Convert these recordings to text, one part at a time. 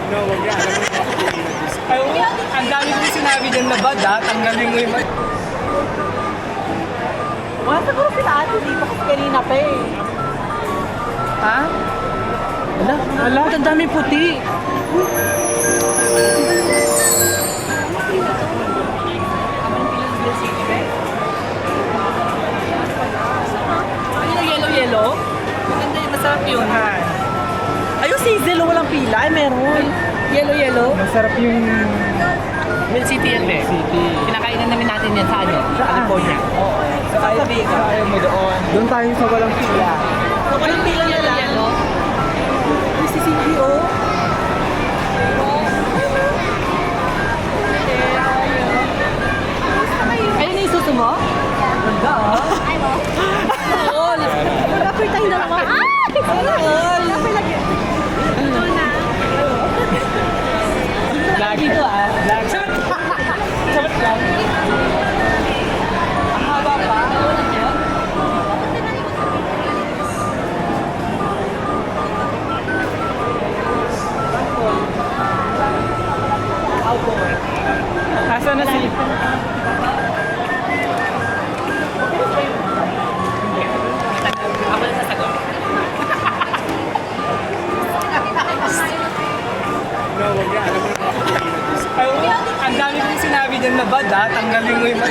No, wag yan. Alam mo, ang dami kong sinabi dyan na bad ha. Tanggalin mo yung... Wala siguro sila ate dito kasi kanina pa eh. Ha? Wala. Ang dami puti. Ano yung yellow-yellow? Maganda yun. Masarap yun ha. Ayun, sizzle, walang pila. Ay, meron. Yellow-yellow. Masarap yung... Mill City yan eh. City. Kinakainan namin natin yan sa ano? California. Oo. Sa ayaw mo doon. Doon tayo sa walang pila. So, walang pila na lang. Yellow. Ay, si Cindy, oh. Ayun na yung suso mo? Ganda, ah. Ay mo. All. Rapper tayo dalawa. Ay! All. Rapper lagi. Ito na. Vlog. Dito, ah. Vlog. Sabot lang. Ang haba pa. Asa na si... Ako na sasagot. No, wag yan. Alam mo, ang dami kong sinabi dyan na bad ha. Tanggalin mo yung...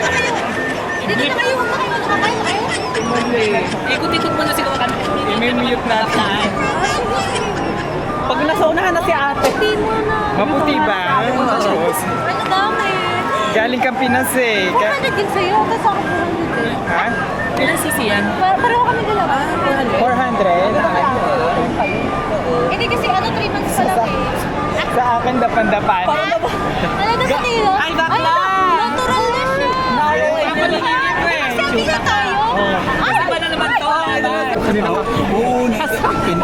Dito na kayo. Huwag na kayo. Kumakain na kayo. Ikot-ikot mo na siguro kami. I-mute natin. Pag nasa unahan na si ate. Hindi mo na. Maputi ba? Ano dami? Galing kang Pinas eh. Kung ano din sa'yo, kasi ako 400 eh. Ha? Ilan sisi yan? Pareho kami dalawa. 400? Hindi kasi ano 3 months pa lang eh. Sa akin, dapan-dapan. Talaga sa kilo? Ay, bakla! Natural na siya. Selfie na tayo. Ay, Ba na naman to?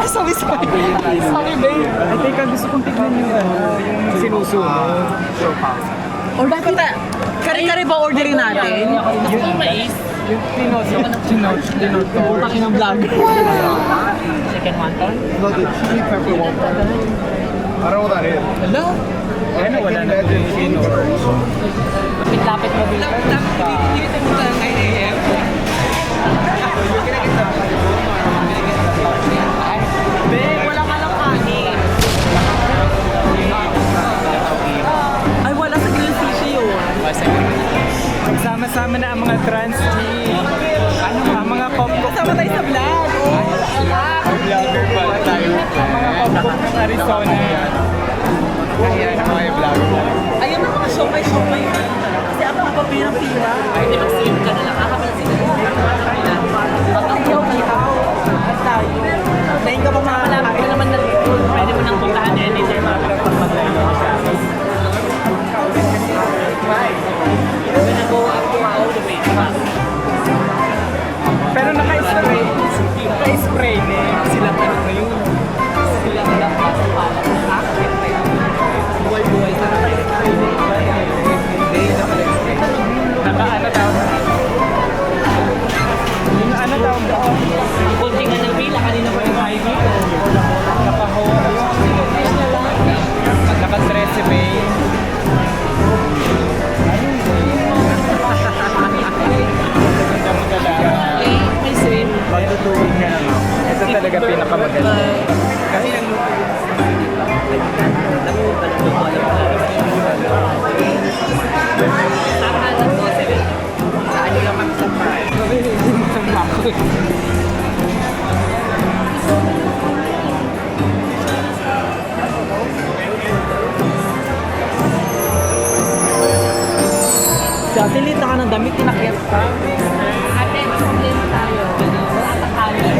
Sorry, babe. I think gusto kong tignan yung yung sinusunod. Order ko ta. Kare-kare ba ordering natin? Yung mais. Yung tinot ko. Takin ng vlog. Chicken wonton. No, the chili pepper one. I don't know what that is. Hello? Ano, wala na po yung sinor. Lapit-lapit mo bilang. Dito mo lang 9 a.m. Babe, wala ka lang kanin. Ay, wala sa grilled fish yun. Nagsama-sama na ang mga trans ano ang mga pop Kasama tayo sa vlog. vlogger pala tayo. Ang mga pop ng Arizona. Ayan ang mga vlogger. Ayun ang mga siomay. Kasi ako ang papirang-pira. Ay, di mag-stream ka na lang. Kakapal sila. Ihaw. At tayo. Nahin ka ba mga Alam ko naman na pwede mo nang puntahan anytime pag mag-live ako sa akin. We're gonna go up to all the way back. Pero naka-spray. Naka-spray na sila ano na yun. Sila lang nasa pala. Buhay-buhay sa Hindi, naka-spray. Naka-ano tawag? Yung ano tawag ba? Kuntingan ng pila. Kanina pa yung high dito. Naka-13 May. May swim. Pagtutuwin ka na lang. Ito talaga pinakamaganda. Kasi ang Nakahalan ko. Saan nyo lang kami sa park? Si Ate Lita ka ng damit, tinakit ka. Ate, mas problema tayo. Wala sa kanin.